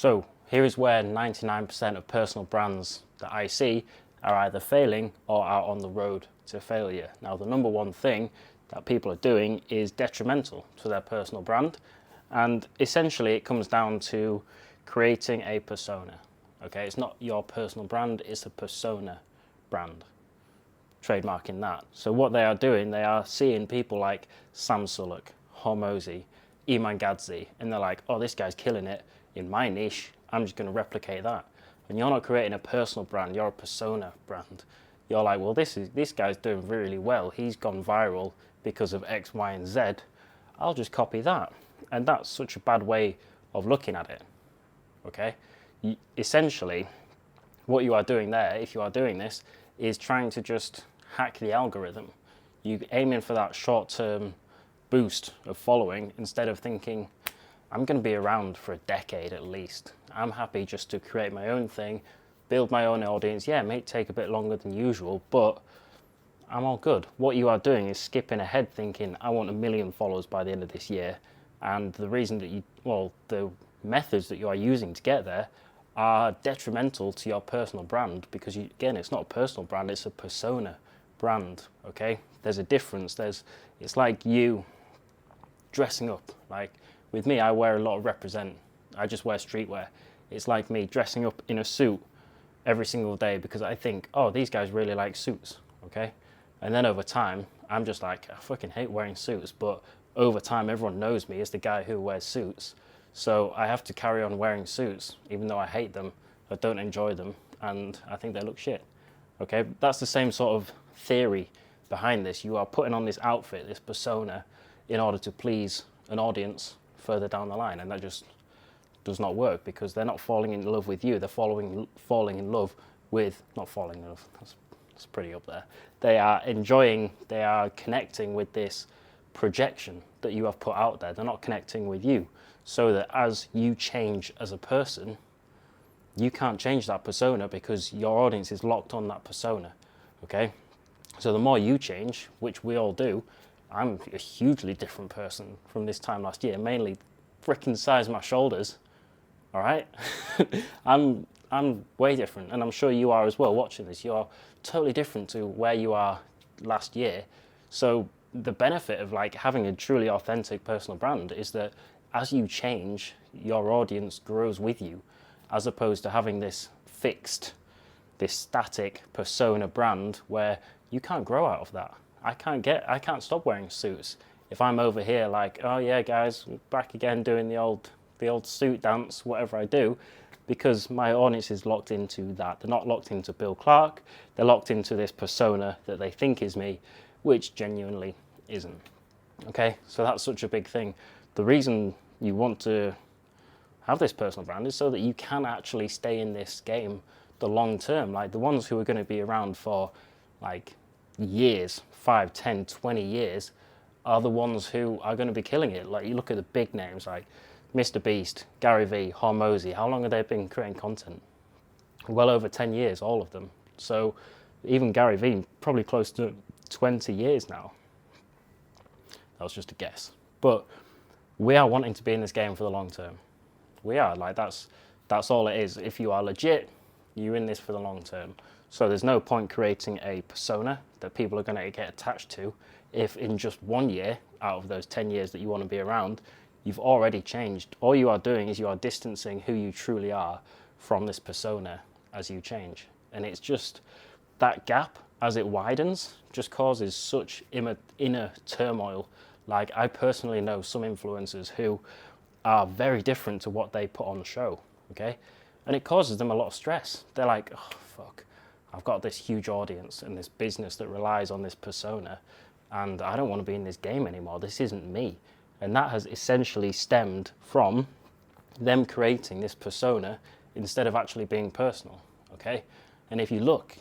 So here is where 99% of personal brands that I see are either failing or are on the road to failure. Now, the number one thing that people are doing is detrimental to their personal brand. And essentially it comes down to creating a persona. Okay, it's not your personal brand, it's a persona brand. Trademarking that. So what they are doing, they are seeing people like Sam Sulek, Hormozi, Iman Gadzhi, and they're like, oh, this guy's killing it in my niche, I'm just going to replicate that. And you're not creating a personal brand, you're a persona brand. You're like, well, this guy's doing really well, he's gone viral because of X, Y, and Z, I'll just copy that. And that's such a bad way of looking at it, okay? Essentially, what you are doing there, if you are doing this, is trying to just hack the algorithm. You're aiming for that short-term boost of following instead of thinking, I'm going to be around for a decade at least. I'm happy just to create my own thing, build my own audience. Yeah, it may take a bit longer than usual, but I'm all good. What you are doing is skipping ahead thinking, I want 1 million followers by the end of this year. And the reason that the methods that you are using to get there are detrimental to your personal brand because, again, it's not a personal brand, it's a persona brand, okay? There's a difference. It's like you dressing up. Like with me, I wear a lot of Represent. I just wear streetwear. It's like me dressing up in a suit every single day because I think, oh, these guys really like suits, okay? And then over time, I'm just like, I fucking hate wearing suits, but over time, everyone knows me as the guy who wears suits. So I have to carry on wearing suits, even though I hate them, I don't enjoy them, and I think they look shit. Okay, that's the same sort of theory behind this. You are putting on this outfit, this persona, in order to please an audience further down the line, and that just does not work because they're not falling in love with you. They're falling in love with, not falling in love. That's pretty up there. They are enjoying. They are connecting with this projection that you have put out there. They're not connecting with you, so that as you change as a person, you can't change that persona because your audience is locked on that persona. Okay, so the more you change, which we all do, I'm a hugely different person from this time last year, mainly freaking size of my shoulders. All right, I'm way different, and I'm sure you are as well. Watching this, you're totally different to where you are last year. So the benefit of like having a truly authentic personal brand is that as you change, your audience grows with you, as opposed to having this fixed, this static persona brand where you can't grow out of that. I can't stop wearing suits if I'm over here like, oh yeah, guys, back again doing the old suit dance, whatever I do, because my audience is locked into that. They're not locked into Bill Clark. They're locked into this persona that they think is me, which genuinely isn't. Okay, so that's such a big thing. The reason you want to have this personal brand is so that you can actually stay in this game the long term. Like the ones who are going to be around for like years, 5, 10, 20 years, are the ones who are going to be killing it. Like you look at the big names like Mr. Beast, Gary Vee, Hormozi. How long have they been creating content? Well over 10 years, all of them. So even Gary Vee, probably close to 20 years now. That was just a guess. But we are wanting to be in this game for the long term. We are, like that's all it is. If you are legit, you're in this for the long term. So there's no point creating a persona that people are going to get attached to if in just 1 year out of those 10 years that you want to be around, you've already changed. All you are doing is you are distancing who you truly are from this persona as you change. And it's just that gap as it widens just causes such inner turmoil. Like I personally know some influencers who are very different to what they put on the show, okay? And it causes them a lot of stress. They're like, oh, fuck, I've got this huge audience and this business that relies on this persona, and I don't want to be in this game anymore. This isn't me. And that has essentially stemmed from them creating this persona instead of actually being personal, okay? And if you look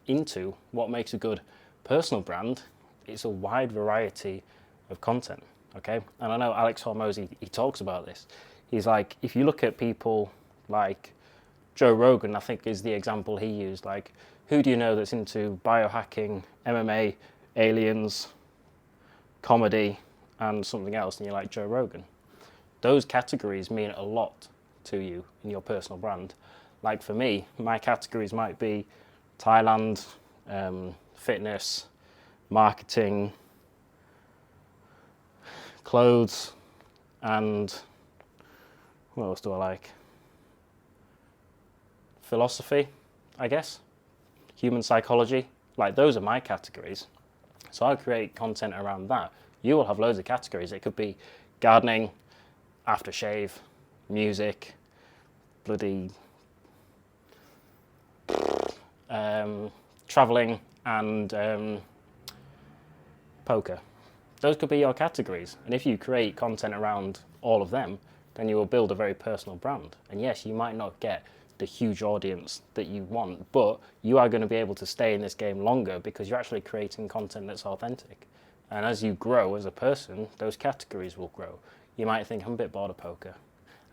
into what makes a good personal brand, it's a wide variety of content, okay? And I know Alex Hormozi, he talks about this. He's like, if you look at people like Joe Rogan, I think is the example he used, like, who do you know that's into biohacking, MMA, aliens, comedy, and something else, and you're like Joe Rogan. Those categories mean a lot to you in your personal brand. Like for me, my categories might be Thailand, fitness, marketing, clothes, and what else do I like? Philosophy, I guess. Human psychology. Like those are my categories. So I'll create content around that. You will have loads of categories. It could be gardening, aftershave, music, bloody traveling, and poker. Those could be your categories. And if you create content around all of them, then you will build a very personal brand. And yes, you might not get the huge audience that you want, but you are going to be able to stay in this game longer because you're actually creating content that's authentic. And as you grow as a person, those categories will grow. You might think, I'm a bit bored of poker.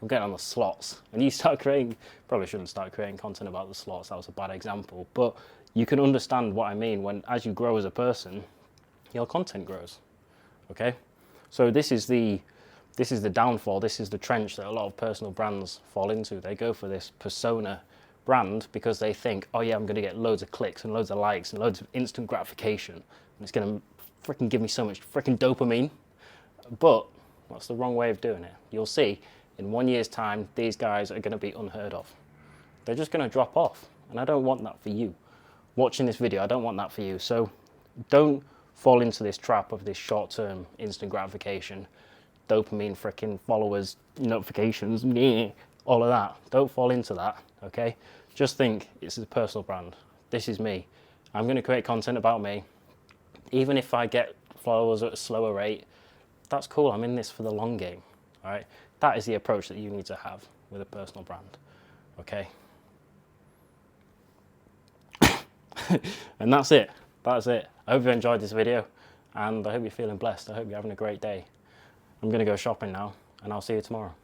I'm getting on the slots. When you start creating, probably shouldn't start creating content about the slots, that was a bad example, but you can understand what I mean when as you grow as a person, your content grows, okay? So this is the downfall, this is the trench that a lot of personal brands fall into. They go for this persona brand because they think, oh yeah, I'm gonna get loads of clicks and loads of likes and loads of instant gratification, and it's gonna freaking give me so much freaking dopamine. But that's the wrong way of doing it. You'll see in 1 year's time, these guys are gonna be unheard of. They're just gonna drop off, and I don't want that for you. Watching this video, I don't want that for you. So don't fall into this trap of this short-term instant gratification, dopamine, freaking followers, notifications, all of that. Don't fall into that, okay? Just think it's a personal brand. This is me. I'm gonna create content about me. Even if I get followers at a slower rate, that's cool. I'm in this for the long game, all right? That is the approach that you need to have with a personal brand, okay? And that's it. That's it. I hope you enjoyed this video, and I hope you're feeling blessed. I hope you're having a great day. I'm going to go shopping now, and I'll see you tomorrow.